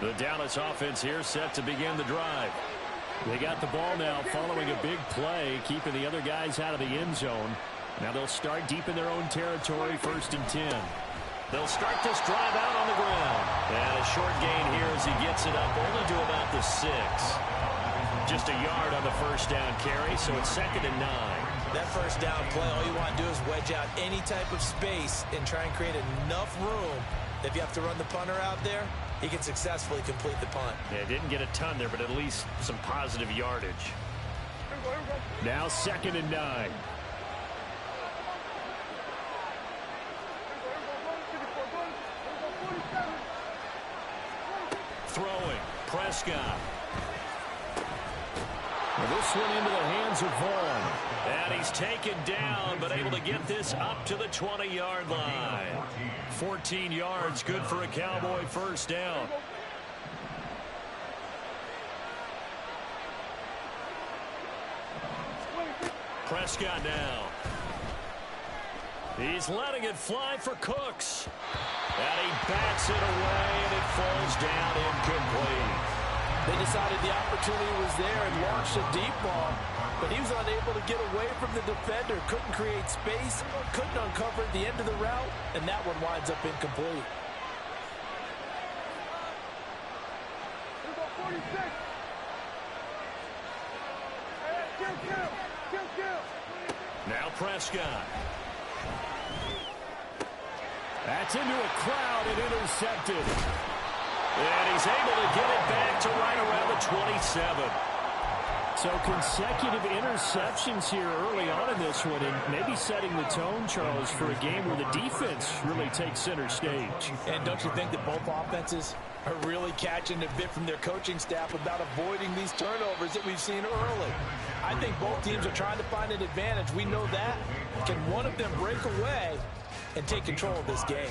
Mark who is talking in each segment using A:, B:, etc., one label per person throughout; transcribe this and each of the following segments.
A: The Dallas offense here set to begin the drive. They got the ball now following a big play, keeping the other guys out of the end zone. Now they'll start deep in their own territory, 1st and 10. They'll start this drive out on the ground. And a short gain here as he gets it up only to about the 6. Just a yard on the first down carry, so it's 2nd and 9.
B: That first down play, all you want to do is wedge out any type of space and try and create enough room. If you have to run the punter out there, he can successfully complete the punt.
A: Yeah, didn't get a ton there, but at least some positive yardage. Now 2nd and 9. Throwing, Prescott. Well, this one into the hands of Vaughn. And he's taken down, but able to get this up to the 20-yard line. 14 yards, good for a Cowboy first down. Prescott now. He's letting it fly for Cooks. And he bats it away, and it falls down incomplete.
B: They decided the opportunity was there and launched a deep ball, but he was unable to get away from the defender. Couldn't create space, couldn't uncover the end of the route, and that one winds up incomplete.
A: Now Prescott. That's into a crowd and intercepted. And he's able to get it back to right around the 27. So consecutive interceptions here early on in this one, and maybe setting the tone, Charles, for a game where the defense really takes center stage.
B: And don't you think that both offenses are really catching a bit from their coaching staff about avoiding these turnovers that we've seen early? I think both teams are trying to find an advantage. We know that. Can one of them break away and take control of this game?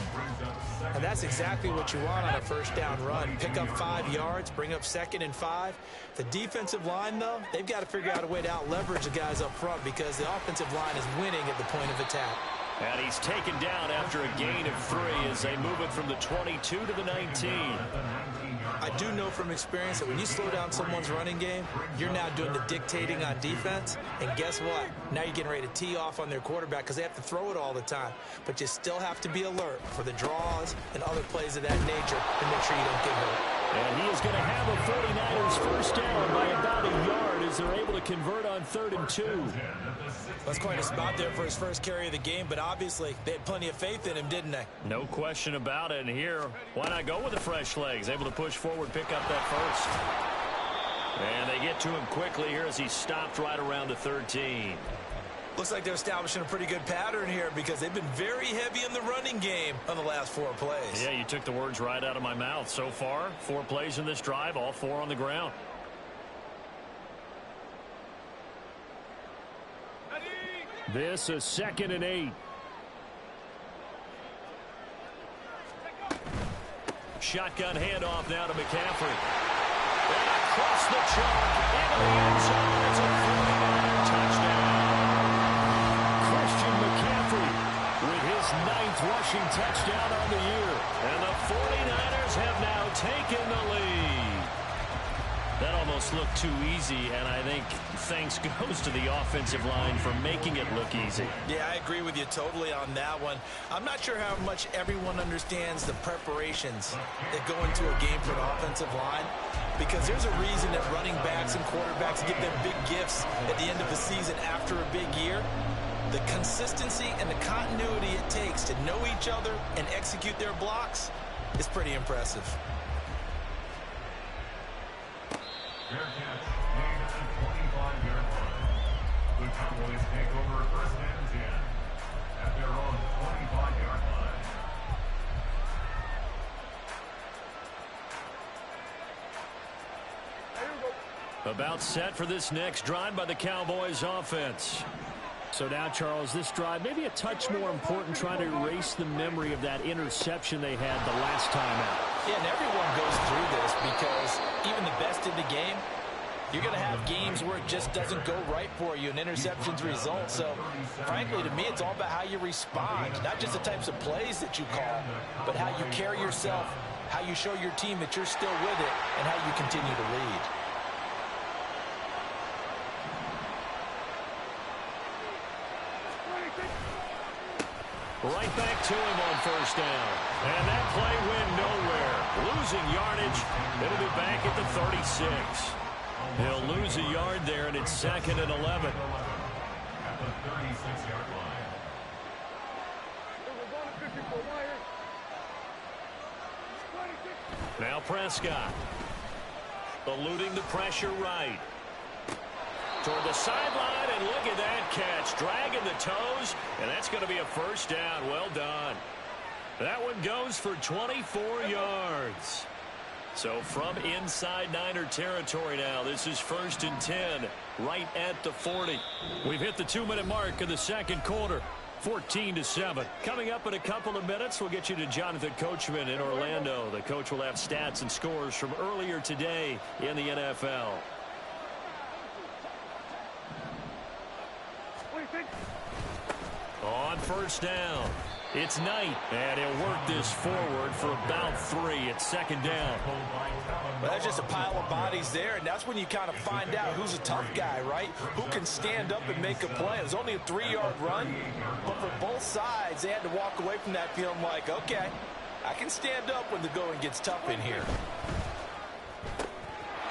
B: And that's exactly what you want on a first down run. Pick up 5 yards, bring up 2nd and 5. The defensive line, though, they've got to figure out a way to out-leverage the guys up front because the offensive line is winning at the point of attack.
A: And he's taken down after a gain of 3 as they move it from the 22 to the 19.
B: I do know from experience that when you slow down someone's running game, you're now doing the dictating on defense. And guess what? Now you're getting ready to tee off on their quarterback because they have to throw it all the time. But you still have to be alert for the draws and other plays of that nature and make sure you don't get hurt.
A: And he is going to have a 49ers first down by about a yard as they're able to convert on 3rd and 2.
B: That's quite a spot there for his first carry of the game, but obviously they had plenty of faith in him, didn't they?
A: No question about it. And here, why not go with the fresh legs? Able to push forward, pick up that first. And they get to him quickly here as he stopped right around the 13.
B: Looks like they're establishing a pretty good pattern here because they've been very heavy in the running game on the last 4 plays.
A: Yeah, you took the words right out of my mouth. So far, 4 plays in this drive, all 4 on the ground. This is 2nd and 8. Shotgun handoff now to McCaffrey. And across the chalk into the end zone. It's a 49er touchdown. Christian McCaffrey with his 9th rushing touchdown on the year. And the 49ers have now taken the lead. That almost looked too easy, and I think thanks goes to the offensive line for making it look easy.
B: Yeah, I agree with you totally on that one. I'm not sure how much everyone understands the preparations that go into a game for an offensive line, because there's a reason that running backs and quarterbacks get them big gifts at the end of the season after a big year. The consistency and the continuity it takes to know each other and execute their blocks is pretty impressive.
C: Fair catch, made at the 25-yard line. The Cowboys take over 1st and 10 at their own 25-yard line.
A: About set for this next drive by the Cowboys offense. So now, Charles, this drive maybe a touch more important, trying to erase the memory of that interception they had the last time out.
B: Yeah, and everyone goes through this because even the best in the game, you're going to have games where it just doesn't go right for you and interceptions result. So, frankly, to me, it's all about how you respond, not just the types of plays that you call, but how you carry yourself how you show your team that you're still with it, and how you continue to lead.
A: Right back to him on first down. And that play went nowhere. Losing yardage. It'll be back at the 36. He'll lose a yard there, and it's 2nd and 11.
C: At the 36-yard line.
A: Now Prescott. Eluding the pressure right. Toward the sideline, and look at that catch. Dragging the toes, and that's going to be a first down. Well done. That one goes for 24 yards. So from inside Niner territory now, this is 1st and 10, right at the 40. We've hit the 2-minute mark in the second quarter. 14-7. Coming up in a couple of minutes, we'll get you to Jonathan Coachman in Orlando. The coach will have stats and scores from earlier today in the NFL. On first down, it's Knight, and he'll work this forward for about 3. It's 2nd down.
B: Well, that's just a pile of bodies there, and that's when you kind of find out who's a tough guy, right? Who can stand up and make a play. It was only a 3-yard run, but for both sides, they had to walk away from that feeling like, okay, I can stand up when the going gets tough in here.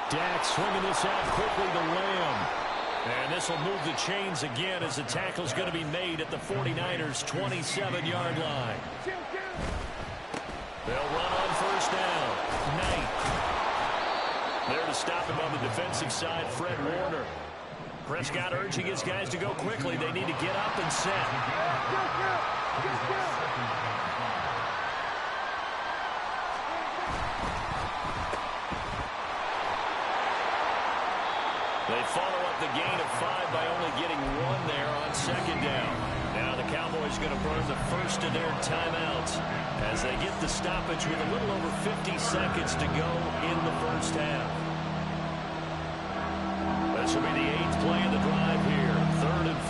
A: Dak swinging this out quickly to Lamb. And this will move the chains again as the tackle's going to be made at the 49ers' 27-yard line. They'll run on first down. Knight. There to stop him on the defensive side, Fred Warner. Prescott urging his guys to go quickly. They need to get up and set. They follow up the gain of 5 by only getting 1 there on 2nd down. Now the Cowboys going to burn the first of their timeouts as they get the stoppage with a little over 50 seconds to go in the first half. This will be the 8th play of the drive here. 3rd and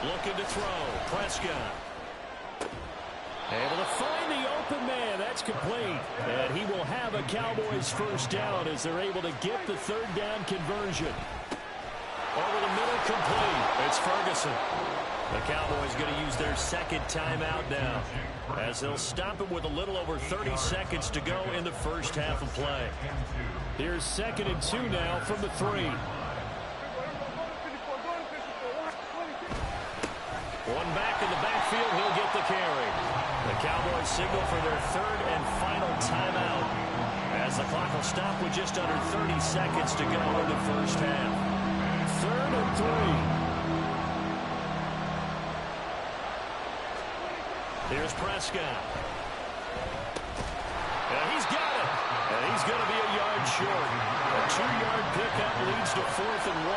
A: 4. Looking to throw. Prescott. Able to find the open man. That's complete. And he will have a Cowboys first down as they're able to get the 3rd down conversion. Over the middle, complete. It's Ferguson. The Cowboys going to use their 2nd timeout now as they'll stop it with a little over 30 seconds to go in the first half of play. Here's 2nd and 2 now from the 3. One back in the backfield. He'll get the carry. The Cowboys signal for their 3rd and final timeout as the clock will stop with just under 30 seconds to go in the first half. 3rd and 3. Here's Prescott. And he's got it. And he's going to be a yard short. A 2-yard pickup leads to 4th and 1.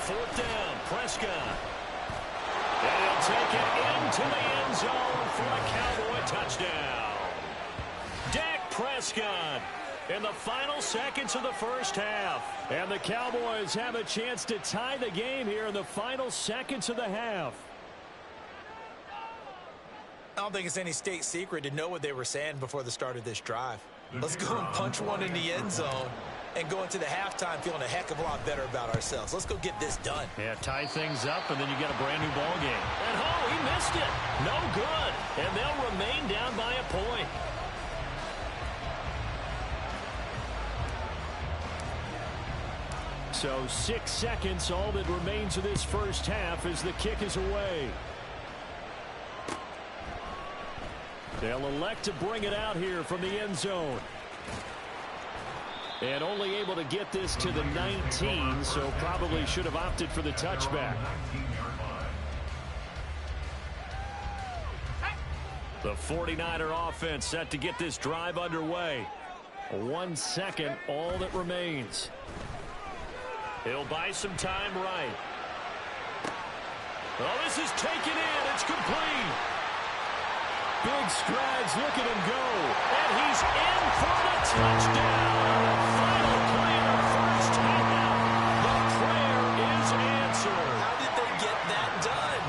A: Fourth down, Prescott. And he'll take it into the end zone for a Cowboy touchdown. Dak Prescott in the final seconds of the first half. And the Cowboys have a chance to tie the game here in the final seconds of the half.
B: I don't think it's any state secret to know what they were saying before the start of this drive. Let's go and punch one in the end zone and go into the halftime feeling a heck of a lot better about ourselves. Let's go get this done.
A: Yeah, tie things up, and then you get a brand-new ball game. And, oh, he missed it. No good. And they'll remain down by a point. So 6 seconds, all that remains of this first half as the kick is away. They'll elect to bring it out here from the end zone. And only able to get this to the 19, so probably should have opted for the touchback. The 49er offense set to get this drive underway. 1 second, all that remains. He'll buy some time right. Oh, this is taken in. It's complete. Big strides. Look at him go. And he's in for the touchdown. Final play of the first half. The prayer is answered.
B: How did they get that done?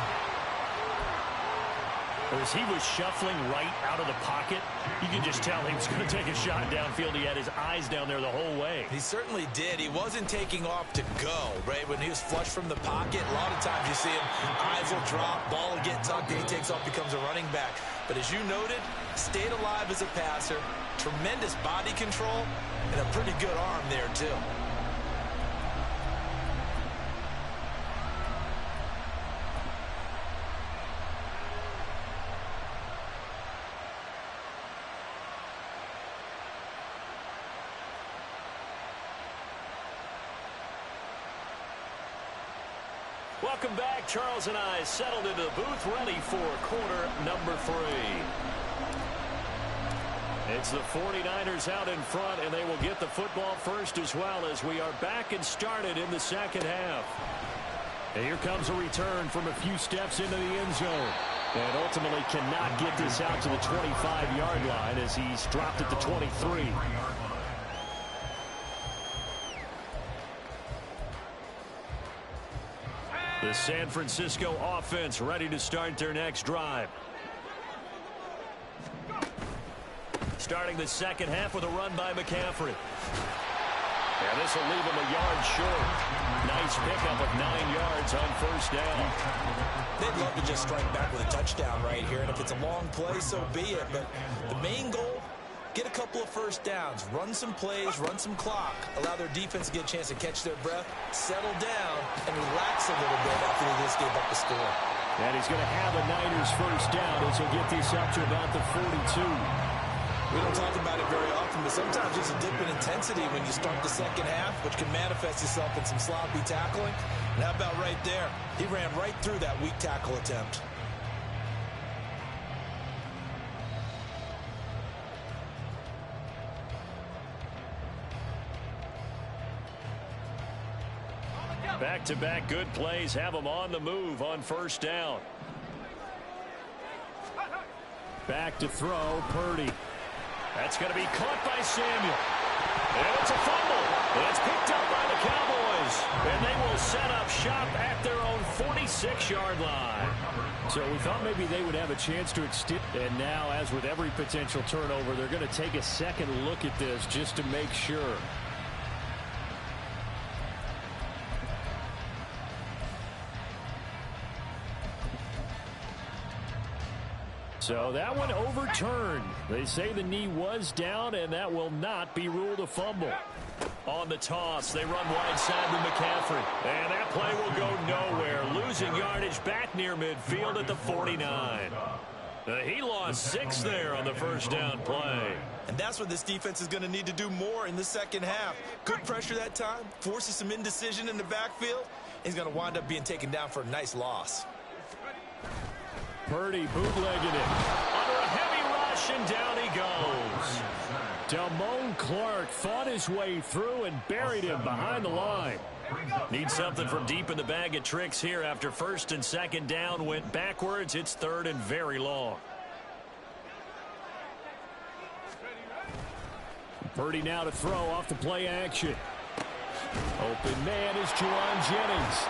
A: As he was shuffling right out of the pocket, you can just tell he was going to take a shot downfield. He had his eyes down there the whole way.
B: He certainly did. He wasn't taking off to go, right? When he was flush from the pocket, a lot of times you see him, eyes will drop, ball will get tucked, and he takes off, becomes a running back. But as you noted, stayed alive as a passer, tremendous body control, and a pretty good arm there, too.
A: Welcome back. Charles and I settled into the booth, ready for quarter number 3. It's the 49ers out in front, and they will get the football first as well as we are back and started in the second half. And here comes a return from a few steps into the end zone. And ultimately cannot get this out to the 25-yard line as he's dropped it to 23. The San Francisco offense ready to start their next drive. Starting the second half with a run by McCaffrey. And this will leave him a yard short. Nice pickup of 9 yards on first down.
B: They'd love to just strike back with a touchdown right here, and if it's a long play, so be it. But the main goal, get a couple of first downs, run some plays, run some clock, allow their defense to get a chance to catch their breath, settle down, and relax a little bit after they just gave up the score.
A: And he's going to have a Niners first down as he'll get this up to about the 42.
B: We don't talk about it very often, but sometimes there's a dip in intensity when you start the second half, which can manifest itself in some sloppy tackling. And how about right there? He ran right through that weak tackle attempt.
A: Back-to-back good plays have him on the move on first down. Back to throw, Purdy. That's going to be caught by Samuel. And it's a fumble. And it's picked up by the Cowboys. And they will set up shop at their own 46-yard line. So we thought maybe they would have a chance to extend. And now, as with every potential turnover, they're going to take a second look at this just to make sure. So that one overturned. They say the knee was down, and that will not be ruled a fumble. On the toss, they run wide side to McCaffrey. And that play will go nowhere. Losing yardage back near midfield at the 49. He lost 6 there on the first down play.
B: And that's what this defense is going to need to do more in the second half. Good pressure that time, forces some indecision in the backfield. He's going to wind up being taken down for a nice loss.
A: Purdy bootlegging it. Under a heavy rush, and down he goes. Damone Clark fought his way through and buried him behind the line. Need something from deep in the bag of tricks here after first and second down went backwards. It's third and very long. Purdy now to throw off the play action. Open man is Juwan Jennings.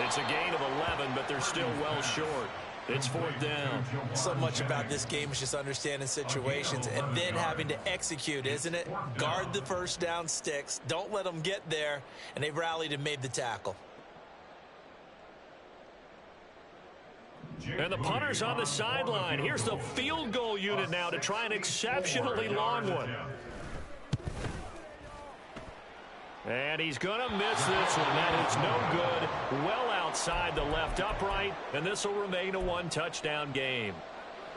A: It's a gain of 11, but they're still well short. It's fourth down.
B: So much about this game is just understanding situations and then having to execute, isn't it? Guard the first down sticks. Don't let them get there. And they rallied and made the tackle.
A: And the punter's on the sideline. Here's the field goal unit now to try an exceptionally long one. And he's going to miss this one. That is no good. Well outside the left upright. And this will remain a one-touchdown game.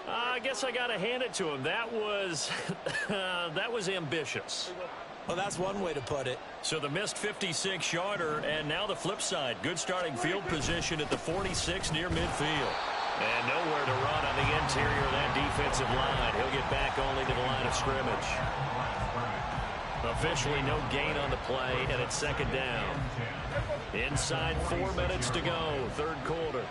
A: I guess I got to hand it to him. That was that was ambitious.
B: Well, that's one way to put it.
A: So the missed 56-yarder, and now the flip side. Good starting field position at the 46 near midfield. And nowhere to run on the interior of that defensive line. He'll get back only to the line of scrimmage. Officially no gain on the play, and it's second down. Inside 4 minutes to go, third quarter.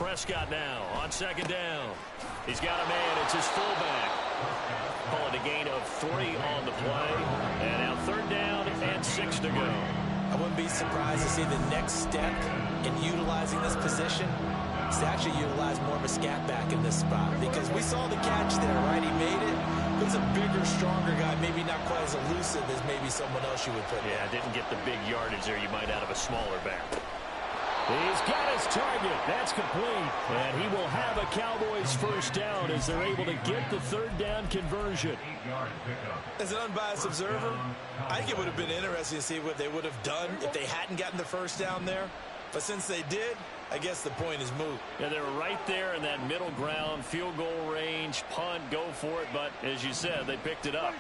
A: Prescott now on second down. He's got a man. It's his fullback. Call it a gain of 3 on the play. And now third down and 6 to go.
B: I wouldn't be surprised to see the next step in utilizing this position is to actually utilize more of a scat back in this spot. Because we saw the catch there, right? He made it. It was a bigger, stronger guy, maybe not quite as elusive as maybe someone else you would put.
A: Yeah, didn't get the big yardage there you might out of a smaller back. He's got his target. That's complete. And he will have a Cowboys first down as they're able to get the third down conversion.
B: As an unbiased observer, I think it would have been interesting to see what they would have done if they hadn't gotten the first down there. But since they did, I guess the point is moot.
A: Yeah, they were right there in that middle ground, field goal range, punt, go for it. But as you said, they picked it up.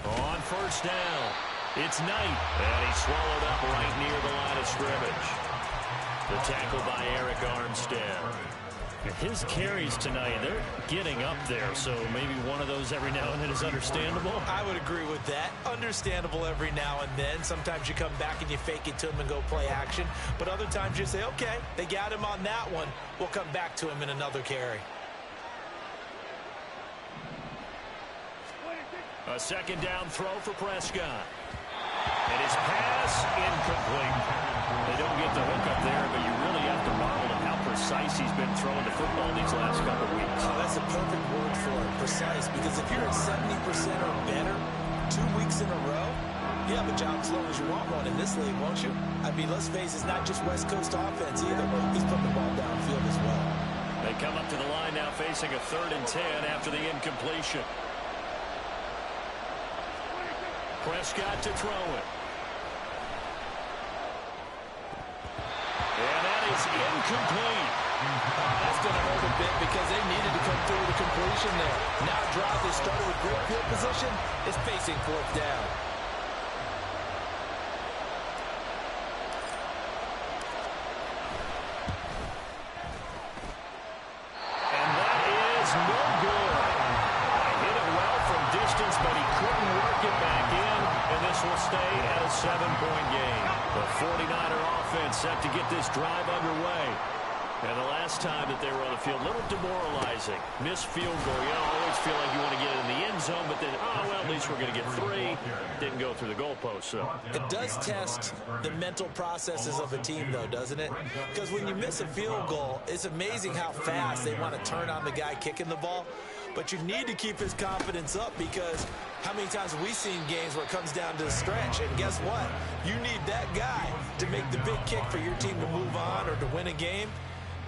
A: On first down, it's Knight. And he's swallowed up right near the line of scrimmage. The tackle by Eric Armstead. His carries tonight, they're getting up there, so maybe one of those every now and then is understandable.
B: I would agree with that. Understandable every now and then. Sometimes you come back and you fake it to him and go play action. But other times you say, okay, they got him on that one. We'll come back to him in another carry.
A: A second down throw for Prescott. And his pass incomplete. They don't get the hook up there, but you really have to marvel at how precise he's been throwing the football these last couple of weeks.
B: Oh, that's a perfect word for it, precise. Because if you're at 70% or better 2 weeks in a row, you have a job as long as you want one in this league, won't you? I mean, let's face it, it's not just West Coast offense either. He's putting the ball downfield as well.
A: They come up to the line now facing a 3rd and 10 after the incompletion. Prescott to throw it. And that is incomplete.
B: That's going to hurt a bit because they needed to come through with a completion there. Now drive they started with great field position is facing 4th down.
A: And that is no good. Hit it well from distance, but he couldn't work it back in. And this will stay at a 7-point game. The 49er offense set to get this drive underway. And the last time that they were on the field, a little demoralizing. Missed field goal. You always feel like you want to get it in the end zone, but then, well, at least we're going to get 3. Didn't go through the goalpost, so.
B: It does test the mental processes of a team, though, doesn't it? Because when you miss a field goal, it's amazing how fast they want to turn on the guy kicking the ball. But you need to keep his confidence up because how many times have we seen games where it comes down to the stretch? And guess what? You need that guy to make the big kick for your team to move on or to win a game.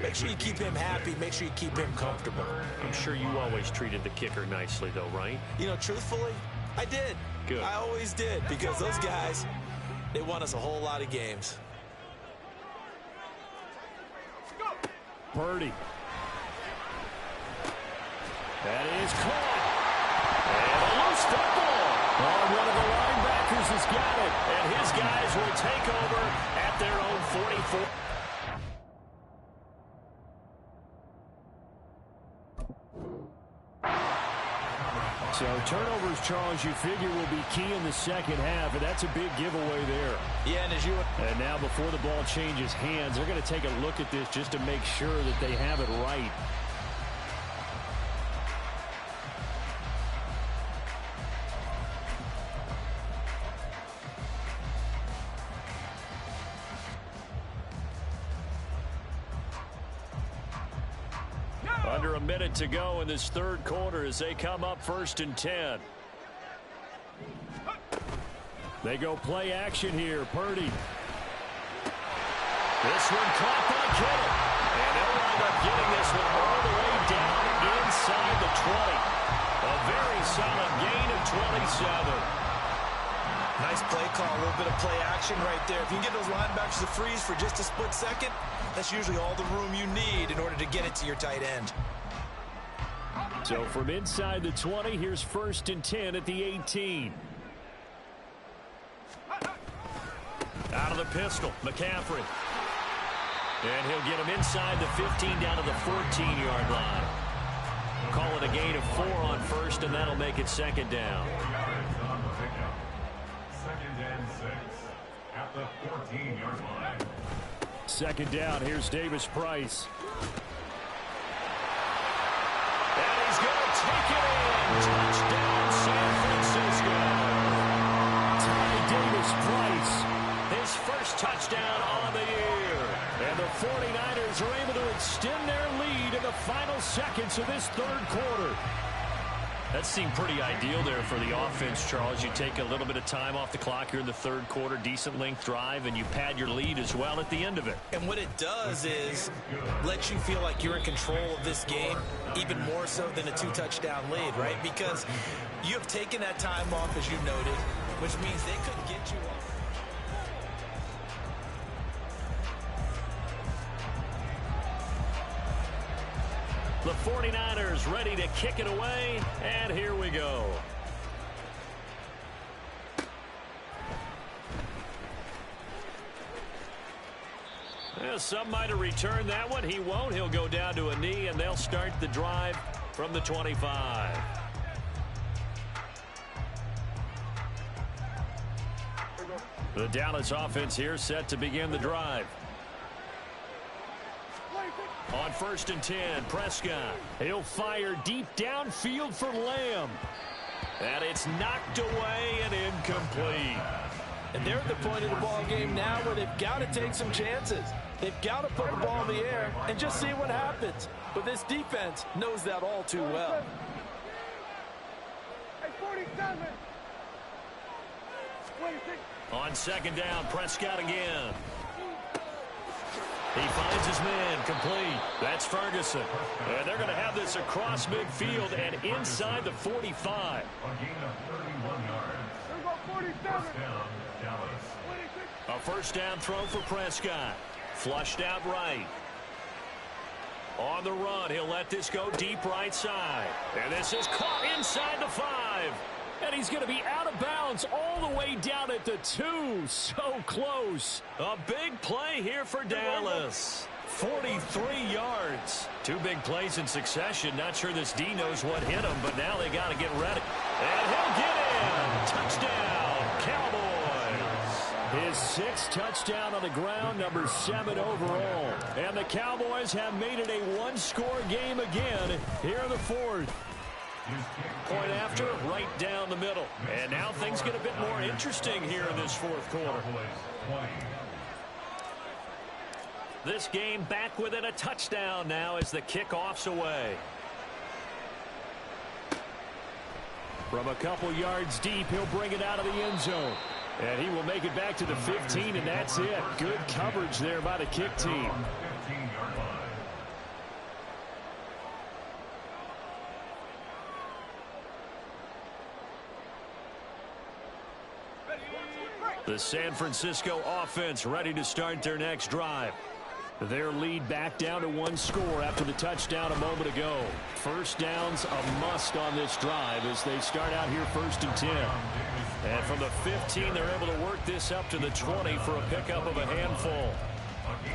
B: Make sure you keep him happy. Make sure you keep him comfortable.
A: I'm sure you always treated the kicker nicely, though, right?
B: You know, truthfully, I did.
A: Good.
B: I always did because those guys, they won us a whole lot of games.
A: Purdy. That is caught. And a loose football. Oh, one of the linebackers has got it. And his guys will take over at their own 44. So turnovers, Charles, you figure will be key in the second half, and that's a big giveaway there.
B: Yeah,
A: and now before the ball changes hands, they're going to take a look at this just to make sure that they have it right. Under a minute to go in this 3rd quarter as they come up 1st and 10. They go play action here. Purdy. This one caught by Kittle. And they'll wind up getting this one all the way down inside the 20. A very solid gain of 27.
B: Nice play call, a little bit of play action right there. If you can get those linebackers to freeze for just a split second, that's usually all the room you need in order to get it to your tight end.
A: So from inside the 20, here's 1st and 10 at the 18. Out of the pistol, McCaffrey. And he'll get him inside the 15 down to the 14-yard line. Call it a gain of 4 on 1st, and that'll make it 2nd down.
C: 2nd and 6 at the 14-yard line.
A: second down. Here's Davis-Price. And he's going to take it in. Touchdown, San Francisco. Davis-Price, his first touchdown on the year. And the 49ers are able to extend their lead in the final seconds of this third quarter. That seemed pretty ideal there for the offense, Charles. You take a little bit of time off the clock here in the third quarter, decent length drive, and you pad your lead as well at the end of it.
B: And what it does is let you feel like you're in control of this game, even more so than a two-touchdown lead, right? Because you have taken that time off, as you noted, which means they couldn't get you off.
A: The 49ers ready to kick it away, and here we go. Well, some might have returned that one. He won't. He'll go down to a knee, and they'll start the drive from the 25. The Dallas offense here set to begin the drive. On 1st and 10, Prescott. He'll fire deep downfield for Lamb. And it's knocked away and incomplete.
B: And they're at the point of the ball game now where they've got to take some chances. They've got to put the ball in the air and just see what happens. But this defense knows that all too well.
A: On 2nd down, Prescott again. He finds his man, complete. That's Ferguson. And they're going to have this across midfield and inside the 45.
C: A gain of 31 yards. First down, Dallas.
A: A first down throw for Prescott. Flushed out right. On the run, he'll let this go deep right side. And this is caught inside the 5. And he's going to be out of bounds all the way down at the 2. So close. A big play here for Dallas. 43 yards. 2 big plays in succession. Not sure this D knows what hit him, but now they got to get ready. And he'll get in. Touchdown, Cowboys. His 6th touchdown on the ground, number 7 overall. And the Cowboys have made it a one-score game again here in the 4th. Point after, right down the middle. And now things get a bit more interesting here in this 4th quarter. This game back within a touchdown now as the kickoff's away. From a couple yards deep, he'll bring it out of the end zone. And he will make it back to the 15, and that's it. Good coverage there by the kick team. The San Francisco offense ready to start their next drive. Their lead back down to 1 score after the touchdown a moment ago. First down's a must on this drive as they start out here 1st and 10. And from the 15, they're able to work this up to the 20 for a pickup of a handful.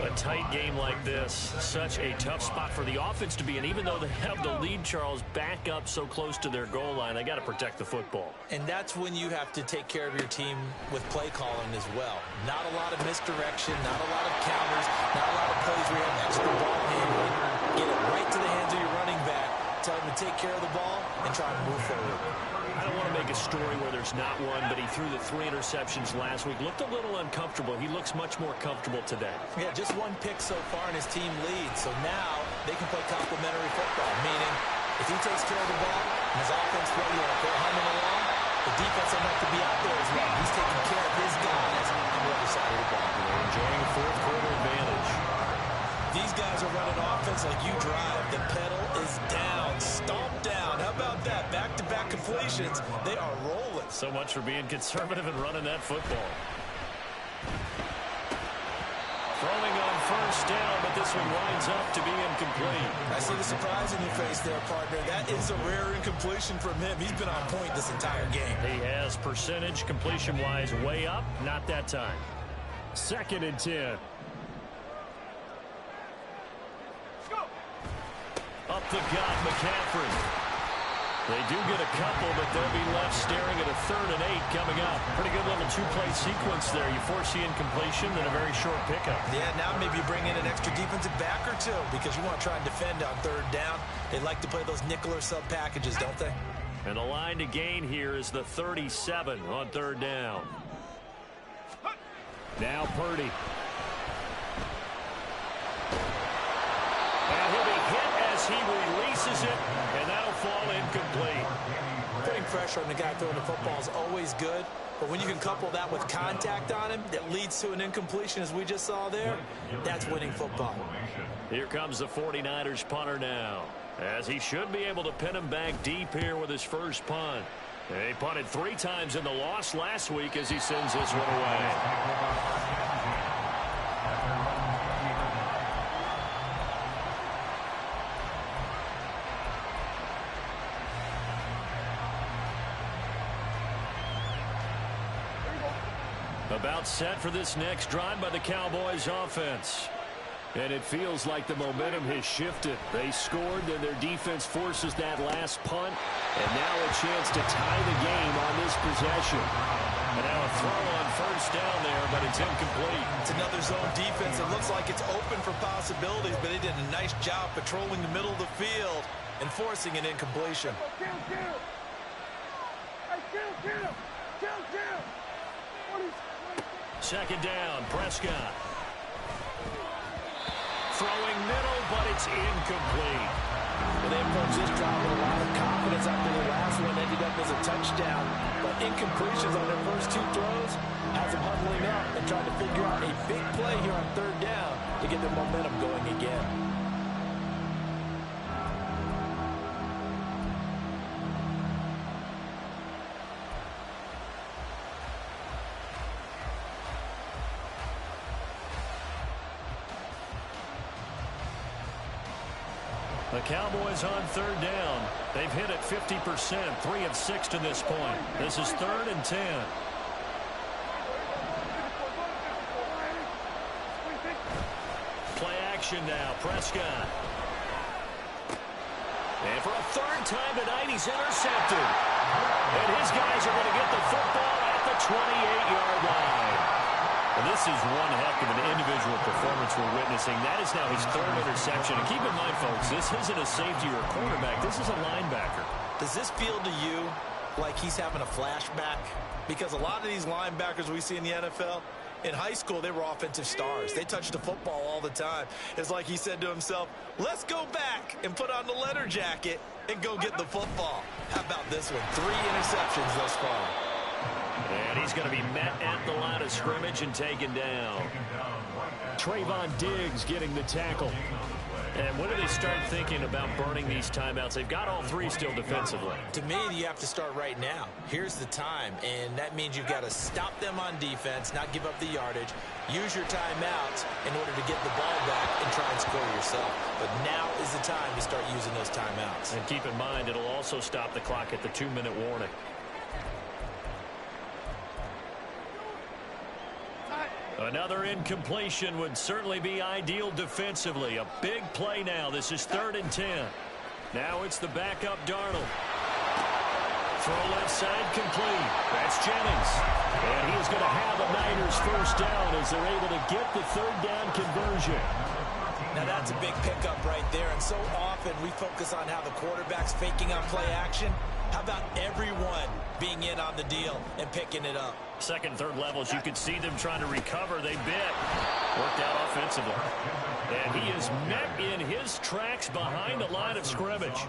A: A tight game like this, such a tough spot for the offense to be in. Even though they have the lead, Charles, back up so close to their goal line, they got to protect the football.
B: And that's when you have to take care of your team with play calling as well. Not a lot of misdirection, not a lot of counters, not a lot of plays where you have extra ball handling. Get it right to the hands of your running back, tell him to take care of the ball, and try to move forward.
A: I don't want to make a story where there's not one, but he threw the 3 interceptions last week. Looked a little uncomfortable. He looks much more comfortable today.
B: Yeah, just 1 pick so far and his team leads. So now they can play complementary football, meaning if he takes care of the ball and his offense plays they're humming along, the defense will have to be out there as well. He's taking care of his guys on the other side of the ball.
A: They're enjoying a 4th quarter advantage.
B: These guys are running offense like you drive. The pedal is down, stomped down. How about that? Back-to-back completions. They are rolling.
A: So much for being conservative and running that football. Throwing on 1st down, but this one winds up to be incomplete.
B: I see the surprise in your face there, partner. That is a rare incompletion from him. He's been on point this entire game.
A: He has percentage completion-wise way up. Not that time. 2nd and 10. Up the gut, McCaffrey. They do get a couple, but they'll be left staring at a 3rd and 8 coming up. Pretty good little two-play sequence there. You force the incompletion, then a very short pickup.
B: Yeah, now maybe you bring in an extra defensive back or two because you want to try and defend on 3rd down. They like to play those nickel or sub packages, don't they?
A: And the line to gain here is the 37 on 3rd down. Now Purdy. And he'll be hit as he releases it, and that'll fall incomplete.
B: Putting pressure on the guy throwing the football is always good, but when you can couple that with contact on him that leads to an incompletion, as we just saw there, that's winning football.
A: Here comes the 49ers punter now, as he should be able to pin him back deep here with his first punt. He punted 3 times in the loss last week as he sends this one away. About set for this next drive by the Cowboys offense. And it feels like the momentum has shifted. They scored, then their defense forces that last punt. And now a chance to tie the game on this possession. And now a throw on 1st down there, but it's incomplete.
B: It's another zone defense. It looks like it's open for possibilities, but they did a nice job patrolling the middle of the field and forcing an incompletion.
A: Second down, Prescott. Throwing middle, but it's incomplete.
B: Well, they approached this drive with a lot of confidence after the last one ended up as a touchdown. But incompletions on their first 2 throws has them huddling up and trying to figure out a big play here on 3rd down to get their momentum going again.
A: The Cowboys on 3rd down. They've hit it 50%, 3 of 6 to this point. This is 3rd and 10. Play action now, Prescott. And for a 3rd time tonight, he's intercepted. And his guys are going to get the football at the 28-yard line. And this is one heck of an individual performance we're witnessing. That is now his 3rd interception. And keep in mind, folks, this isn't a safety or a cornerback. This is a linebacker.
B: Does this feel to you like he's having a flashback? Because a lot of these linebackers we see in the NFL, in high school, they were offensive stars. They touched the football all the time. It's like he said to himself, let's go back and put on the leather jacket and go get the football. How about this one? 3 interceptions thus far.
A: And he's going to be met at the line of scrimmage and taken down. Trayvon Diggs getting the tackle. And when do they start thinking about burning these timeouts? They've got all 3 still defensively.
B: To me, you have to start right now. Here's the time, and that means you've got to stop them on defense, not give up the yardage, use your timeouts in order to get the ball back and try and score yourself. But now is the time to start using those timeouts.
A: And keep in mind, it'll also stop the clock at the 2-minute warning. Another incompletion would certainly be ideal defensively. A big play now. This is 3rd and 10. Now it's the backup Darnold. Throw left side complete. That's Jennings. And he's going to have a Niners first down as they're able to get the 3rd down conversion.
B: Now that's a big pickup right there. And so often we focus on how the quarterback's faking on play action. How about everyone being in on the deal and picking it up?
A: 2nd and 3rd levels, you could see them trying to recover. They bit. Worked out offensively. And he is met in his tracks behind the line of scrimmage.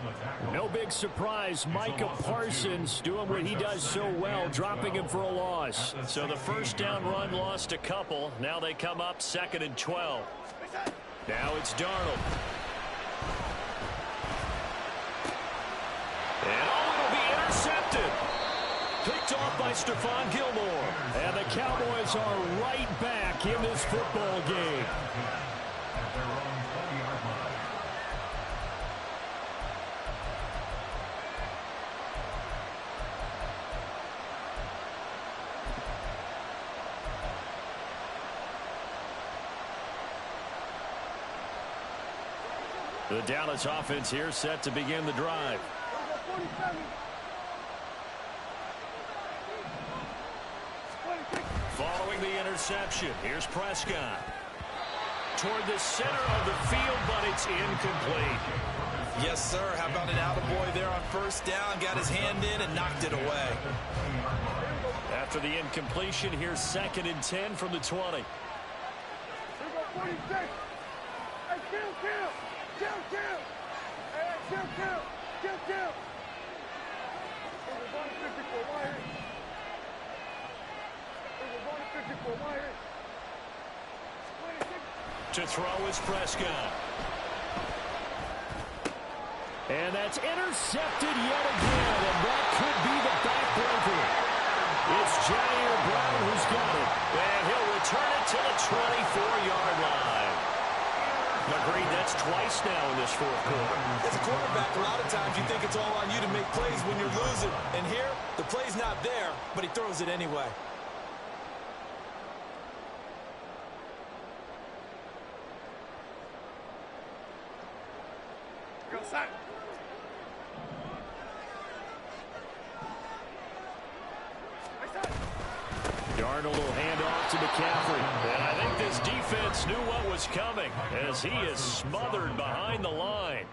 A: No big surprise. Micah Parsons doing what he does so well, dropping him for a loss. So the first down run lost a couple. Now they come up 2nd and 12. Now it's Darnold. And it'll be intercepted. Picked off by Stephon Gilmore. And the Cowboys are right back in this football game. The Dallas offense here set to begin the drive. Following the interception, here's Prescott. Toward the center of the field, but it's incomplete.
B: Yes, sir. How about an attaboy there on first down? Got his hand in and knocked it away.
A: After the incompletion, here's 2nd and 10 from the 20. To throw is Prescott. And that's intercepted yet again, and that could be the backbreaker. It's Jair Brown who's got it, and he'll return it to the 24-yard line. Agreed, that's twice now in this fourth quarter.
B: As a quarterback, a lot of times you think it's all on you to make plays when you're losing. And here, the play's not there, but he throws it anyway.
D: Go, son.
A: Darnold will hand off to McCaffrey. And I think this defense knew what was coming as he is smothered behind the line.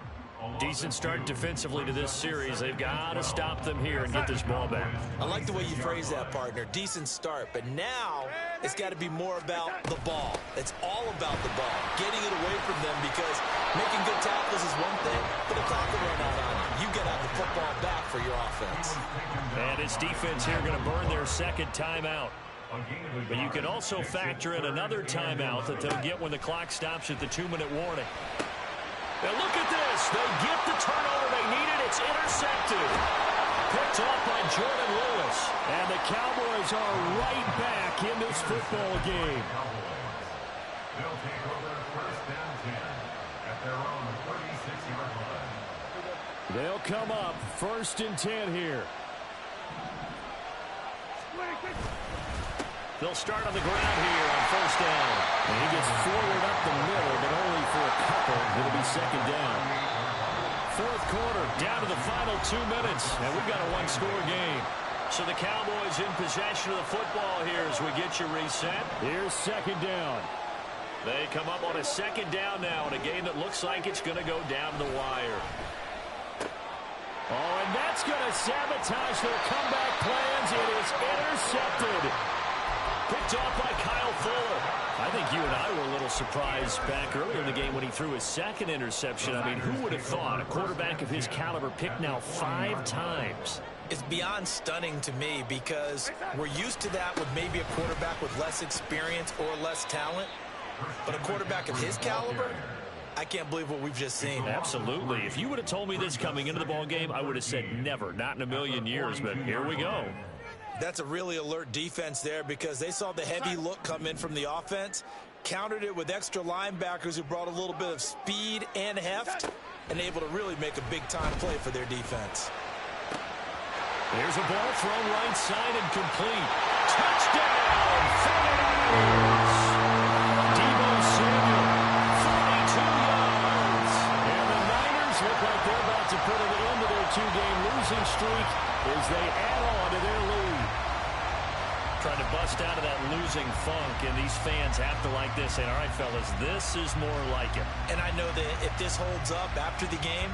A: Decent start defensively to this series. They've got to stop them here and get this ball back.
B: I like the way you phrase that, partner. Decent start, but now it's got to be more about the ball. It's all about the ball, getting it away from them, because making good tackles is one thing, but the clock will run out on you. You got to have the football back for your offense.
A: And his defense here going to burn their 2nd timeout. But you can also factor in another timeout that they'll get when the clock stops at the 2-minute warning. Now look at this. They get the turnover they needed. It's intercepted. Picked off by Jordan Lewis. And the Cowboys are right back in this football game.
C: They'll take over 1st and 10 at their own 36-yard line.
A: They'll come up 1st and 10 here. They'll start on the ground here on 1st down. And he gets forward up the middle, but only for a couple. It'll be 2nd down. 4th quarter, down to the final 2 minutes, and we've got a one-score game. So the Cowboys in possession of the football here as we get you reset. Here's 2nd down. They come up on a 2nd down now in a game that looks like it's going to go down the wire. Oh, and that's going to sabotage their comeback plans. It is intercepted. Picked off by Kyle Fuller. I think you and I were a little surprised back earlier in the game when he threw his 2nd interception. I mean, who would have thought a quarterback of his caliber picked now 5 times?
B: It's beyond stunning to me, because we're used to that with maybe a quarterback with less experience or less talent. But a quarterback of his caliber, I can't believe what we've just seen.
A: Absolutely. If you would have told me this coming into the ball game, I would have said never, not in a million years. But here we go.
B: That's a really alert defense there, because they saw the heavy look come in from the offense, countered it with extra linebackers who brought a little bit of speed and heft, and able to really make a big-time play for their defense.
A: Here's a ball thrown right side and complete. Touchdown, 49ers. Deebo Samuel, 42 yards. And the Niners look like they're about to put an end to their 2-game losing streak as they add on to their lead. Trying to bust out of that losing funk, and these fans have to like this. And all right, fellas, this is more like it.
B: And I know that if this holds up after the game,